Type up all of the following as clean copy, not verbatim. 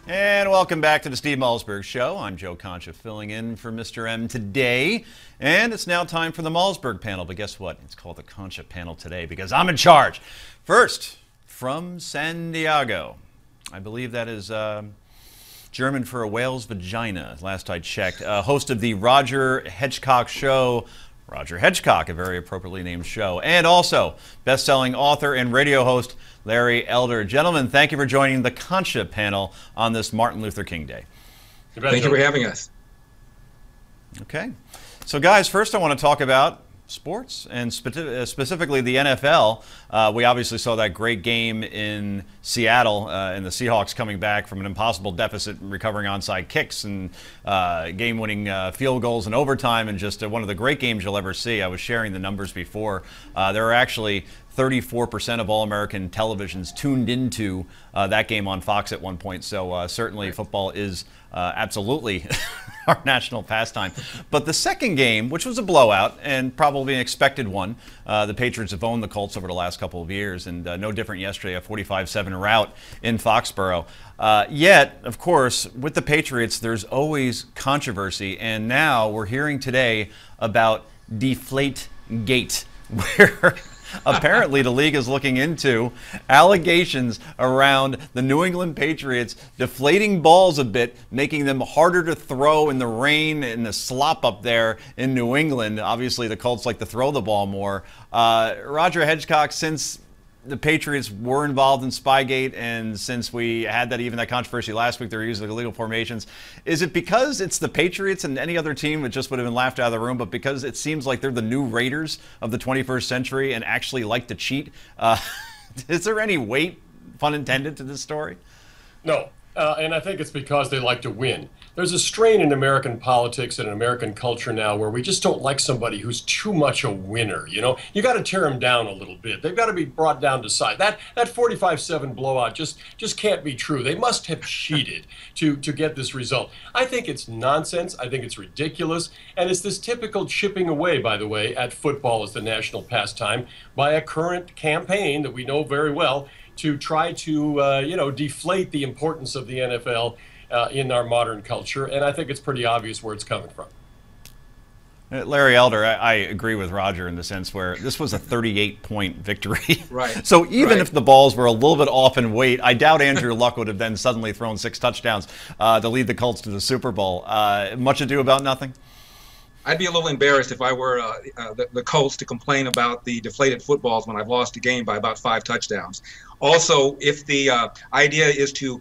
And welcome back to the Steve Malzberg Show. I'm Joe Concha filling in for Mr. M today. And it's now time for the Malzberg Panel. But guess what? It's called the Concha Panel today because I'm in charge. First, from San Diego. I believe that is German for a whale's vagina, last I checked. Host of the Roger Hedgecock Show. Roger Hedgecock, a very appropriately named show. And also, best-selling author and radio host, Larry Elder. Gentlemen, thank you for joining the Concha Panel on this Martin Luther King Day. Thank you for having us. Okay. So, guys, first I want to talk about sports, and specifically the NFL. We obviously saw that great game in Seattle and the Seahawks coming back from an impossible deficit and recovering onside kicks and game-winning field goals in overtime, and just one of the great games you'll ever see. I was sharing the numbers before. There are actually 34% of all American televisions tuned into that game on Fox at one point. So certainly football is absolutely our national pastime. But the second game, which was a blowout and probably an expected one, the Patriots have owned the Colts over the last couple of years, and no different yesterday, a 45-7 rout in Foxborough. Yet, of course, with the Patriots, there's always controversy, and now we're hearing today about Deflategate, where apparently the league is looking into allegations around the New England Patriots deflating balls a bit, making them harder to throw in the rain and the slop up there in New England. Obviously, the Colts like to throw the ball more. Roger Hedgecock, since the Patriots were involved in Spygate, and since we had that controversy last week, they were using illegal formations. Is it because it's the Patriots and any other team that just would have been laughed out of the room, but because it seems like they're the new Raiders of the 21st century and actually like to cheat? Is there any weight, pun intended, to this story? No, and I think it's because they like to win. There's a strain in American politics and in American culture now where we just don't like somebody who's too much a winner. You know, you got to tear them down a little bit. They've got to be brought down to size. That 45-7 blowout just can't be true. They must have cheated to get this result. I think it's nonsense. I think it's ridiculous. And it's this typical chipping away, by the way, at football as the national pastime by a current campaign that we know very well to try to, deflate the importance of the NFL in our modern culture, and I think it's pretty obvious where it's coming from. Larry Elder, I agree with Roger in the sense where this was a 38-point victory. Right. So even if the balls were a little bit off in weight, I doubt Andrew Luck would have then suddenly thrown 6 touchdowns to lead the Colts to the Super Bowl. Much ado about nothing? I'd be a little embarrassed if I were the Colts to complain about the deflated footballs when I've lost a game by about 5 touchdowns. Also, if the idea is to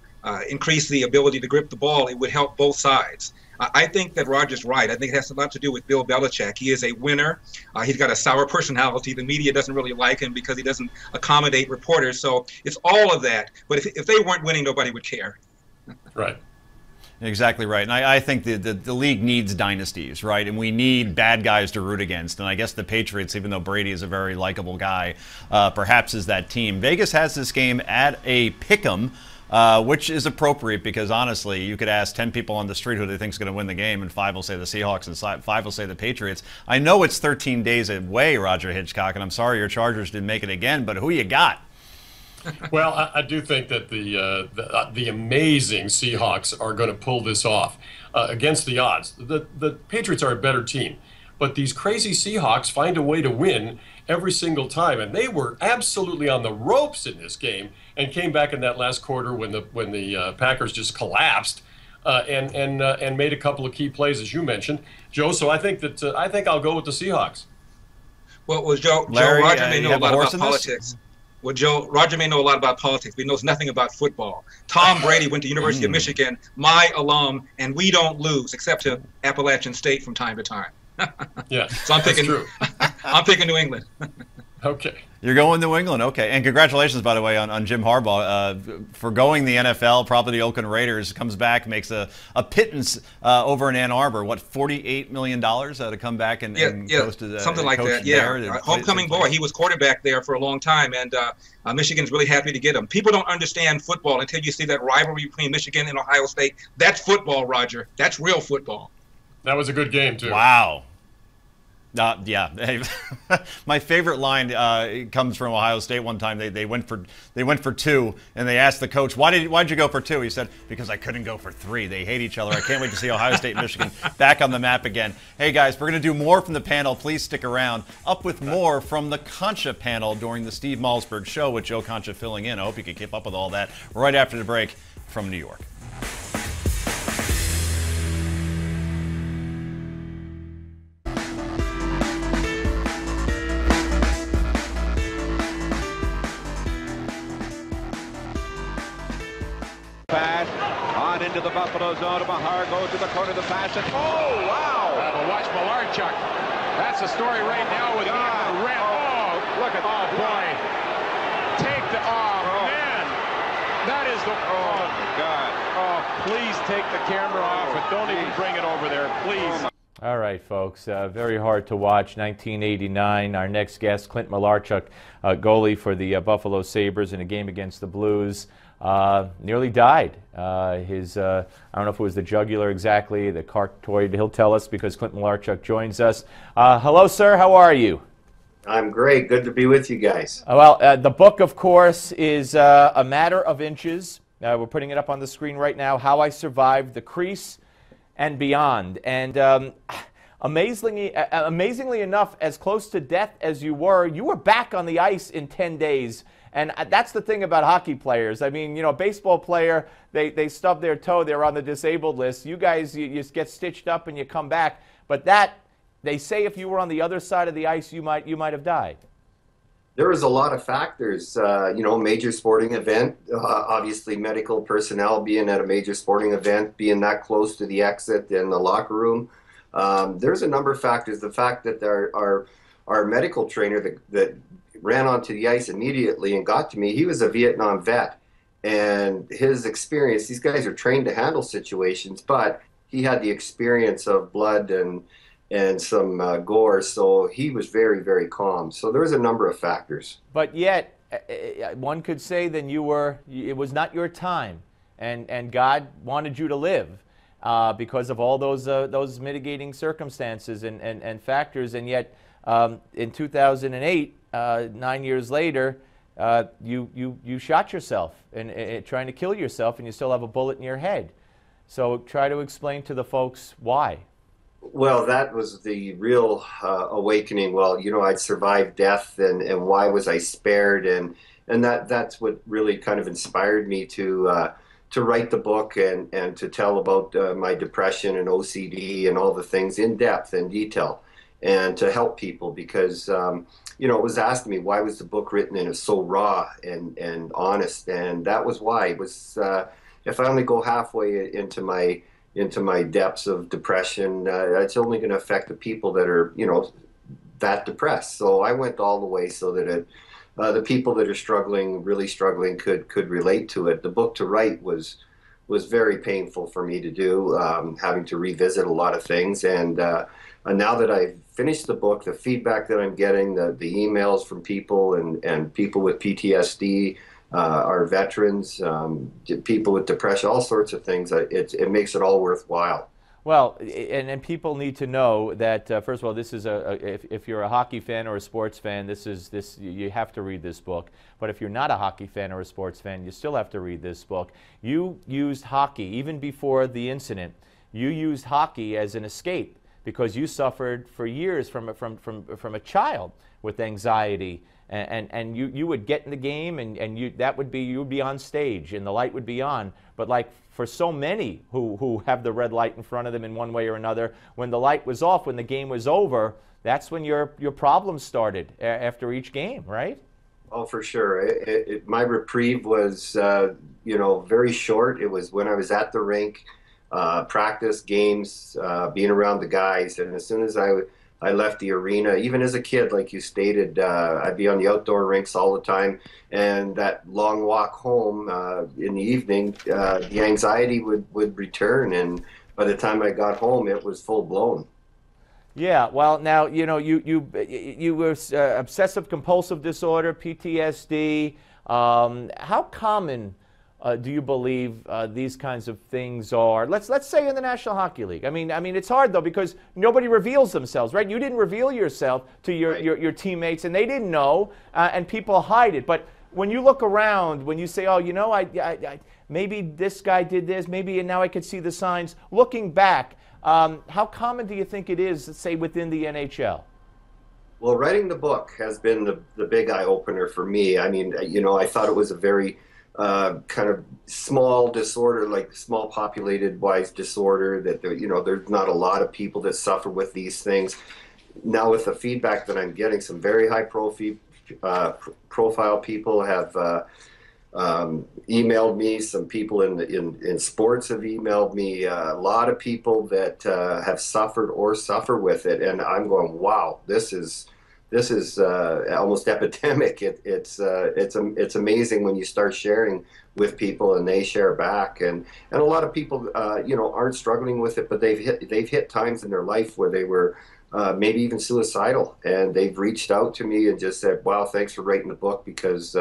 increase the ability to grip the ball, it would help both sides. I think that Roger's right. I think it has a lot to do with Bill Belichick. He is a winner. He's got a sour personality. The media doesn't really like him because he doesn't accommodate reporters. So it's all of that. But if they weren't winning, nobody would care. Right. Exactly right. And I think the league needs dynasties, right? And we need bad guys to root against. And I guess the Patriots, even though Brady is a very likable guy, perhaps is that team. Vegas has this game at a pick'em, which is appropriate because, honestly, you could ask 10 people on the street who they think is going to win the game, and 5 will say the Seahawks and 5 will say the Patriots. I know it's 13 days away, Roger Hitchcock, and I'm sorry your Chargers didn't make it again, but who you got? Well, I do think that the amazing Seahawks are going to pull this off against the odds. The Patriots are a better team, but these crazy Seahawks find a way to win every single time, and they were absolutely on the ropes in this game and came back in that last quarter when the Packers just collapsed and made a couple of key plays, as you mentioned, Joe. So I think I'll go with the Seahawks. Well, Joe, Larry, Roger may know a lot about this? politics. Well, Joe, Roger may know a lot about politics, but he knows nothing about football. Tom Brady went to University of Michigan, my alum, and we don't lose except to Appalachian State from time to time. Yeah, so I'm picking New England. Okay. You're going New England, okay. And congratulations, by the way, on Jim Harbaugh for going the NFL. Probably the Oakland Raiders comes back, makes a pittance over in Ann Arbor. What, $48 million to come back and coach something like that. Yeah, homecoming boy. He was quarterback there for a long time, and Michigan's really happy to get him. People don't understand football until you see that rivalry between Michigan and Ohio State. That's football, Roger. That's real football. That was a good game too. Wow. Yeah, my favorite line comes from Ohio State. One time they went for two, and they asked the coach, why'd you go for two? He said, because I couldn't go for three. They hate each other. I can't wait to see Ohio State and Michigan back on the map again. Hey guys, we're going to do more from the panel. Please stick around. Up with more from the Concha panel during the Steve Malzberg Show with Joe Concha filling in. I hope you can keep up with all that right after the break from New York. Pass on into the Buffalo zone. Mahar goes to the corner of the pass, and oh wow! But watch Malzberg. That's the story right now with the red. Oh, look at oh boy! Take the man, that is the oh my God! Oh, please take the camera off and don't even bring it over there, please. All right, folks, very hard to watch. 1989, our next guest, Clint Malzberg, goalie for the Buffalo Sabres in a game against the Blues, nearly died. I don't know if it was the jugular exactly, the carotid. He'll tell us because Clint Malzberg joins us. Hello, sir. How are you? I'm great. Good to be with you guys. Well, the book, of course, is A Matter of Inches. We're putting it up on the screen right now, How I Survived the Crease and Beyond. And amazingly enough, as close to death as you were back on the ice in 10 days. And that's the thing about hockey players. I mean, you know, a baseball player, they stub their toe, they're on the disabled list. You guys, you just get stitched up and you come back. But that, they say if you were on the other side of the ice, you might have died. There was a lot of factors, you know, major sporting event, obviously medical personnel being at a major sporting event, being that close to the exit and the locker room. There's a number of factors. The fact that our medical trainer that ran onto the ice immediately and got to me, he was a Vietnam vet. And his experience, these guys are trained to handle situations, but he had the experience of blood and some gore, so he was very, very calm. So there was a number of factors. But yet, one could say then it was not your time, and God wanted you to live because of all those mitigating circumstances and factors, and yet in 2008, 9 years later, you shot yourself and trying to kill yourself, and you still have a bullet in your head. So try to explain to the folks why. Well, that was the real awakening. Well, you know, I'd survived death, and why was I spared? And that's what really kind of inspired me to write the book and to tell about my depression and OCD and all the things in depth and detail, and to help people because you know, it was asked me, why was the book written and it's so raw and honest? And that was why. It was if I only go halfway into my depths of depression, it's only going to affect the people that are, you know, that depressed. So I went all the way so that the people that are struggling, really struggling, could relate to it. The book to write was very painful for me to do, having to revisit a lot of things. And now that I've finished the book, the feedback that I'm getting, the emails from people and people with PTSD, our veterans, people with depression, all sorts of things, it makes it all worthwhile. Well, and people need to know that first of all, this is if you're a hockey fan or a sports fan, you have to read this book. But if you're not a hockey fan or a sports fan, you still have to read this book. You used hockey even before the incident. You used hockey as an escape because you suffered for years from a child with anxiety. And you would get in the game and you would be on stage and the light would be on. But like for so many who have the red light in front of them in one way or another, when the light was off, when the game was over, that's when your problems started after each game, right? Oh, for sure. My reprieve was, you know, very short. It was when I was at the rink, practice, games, being around the guys. And as soon as I left the arena, even as a kid, like you stated, I'd be on the outdoor rinks all the time. And that long walk home in the evening, the anxiety would return. And by the time I got home, it was full blown. Yeah, well, now, you know, you were obsessive compulsive disorder, PTSD. How common do you believe these kinds of things are? Let's say in the National Hockey League. I mean, it's hard though because nobody reveals themselves, right? You didn't reveal yourself to your teammates, and they didn't know, and people hide it. But when you look around, when you say, "Oh, you know, I maybe this guy did this, maybe, and now I could see the signs." Looking back, how common do you think it is, say, within the NHL? Well, writing the book has been the big eye opener for me. I mean, you know, I thought it was a very kind of small disorder, like small populated wise disorder, that you know, there's not a lot of people that suffer with these things. Now with the feedback that I'm getting, some very high profile people have emailed me. Some people in sports have emailed me. A lot of people that have suffered or suffer with it, and I'm going, wow, this is almost epidemic. It's amazing when you start sharing with people and they share back, and a lot of people you know, aren't struggling with it, but they've hit times in their life where they were maybe even suicidal, and they've reached out to me and just said, wow, thanks for writing the book, because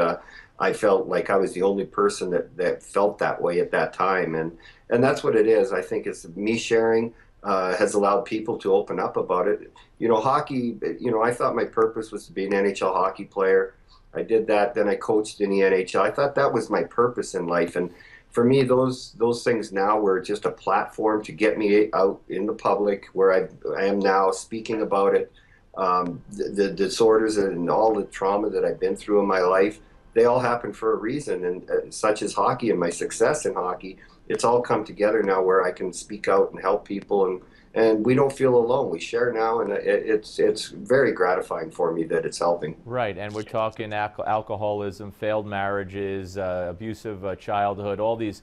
I felt like I was the only person that felt that way at that time, and that's what it is. I think it's me sharing has allowed people to open up about it. You know, hockey, you know, I thought my purpose was to be an NHL hockey player. I did that, then I coached in the NHL. I thought that was my purpose in life, and for me, those things now were just a platform to get me out in the public, where I am now speaking about it. The disorders and all the trauma that I've been through in my life, they all happen for a reason, and such as hockey and my success in hockey, it's all come together now where I can speak out and help people, and we don't feel alone. We share now, and it's very gratifying for me that it's helping. Right, and we're talking alcoholism, failed marriages, abusive childhood, all these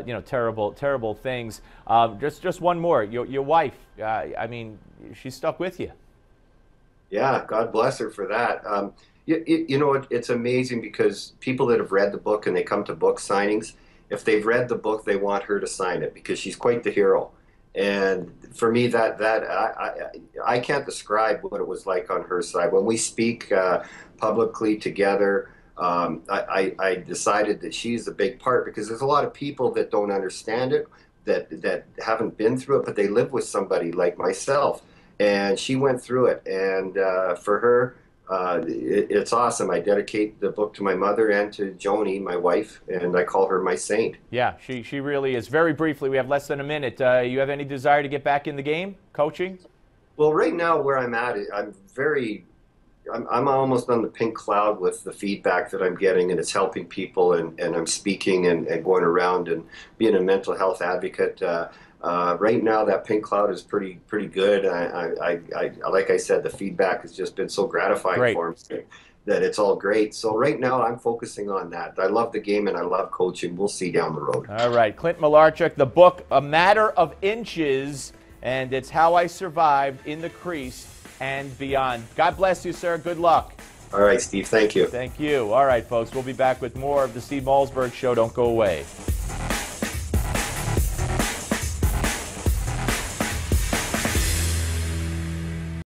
you know, terrible things. Just one more. Your wife, I mean, she's stuck with you. Yeah, God bless her for that. You know, it's amazing because people that have read the book and they come to book signings, if they've read the book, they want her to sign it because she's quite the hero. And for me, I can't describe what it was like on her side. When we speak publicly together, I decided that she's a big part, because there's a lot of people that don't understand it, that haven't been through it, but they live with somebody like myself. And she went through it, and for her, it's awesome. I dedicate the book to my mother and to Joni, my wife, and I call her my saint. Yeah, she really is. Very briefly, we have less than a minute. You have any desire to get back in the game, coaching? Well, right now where I'm at, I'm almost on the pink cloud with the feedback that I'm getting, and it's helping people, and I'm speaking and going around and being a mental health advocate. Right now, that pink cloud is pretty good. Like I said, the feedback has just been so gratifying for me that it's all great. So right now, I'm focusing on that. I love the game and I love coaching. We'll see down the road. All right, Clint Malarchuk, the book, A Matter of Inches, and it's how I survived in the crease and beyond. God bless you, sir. Good luck. All right, Steve. Thank you. Thank you. All right, folks, we'll be back with more of the Steve Malzberg Show. Don't go away.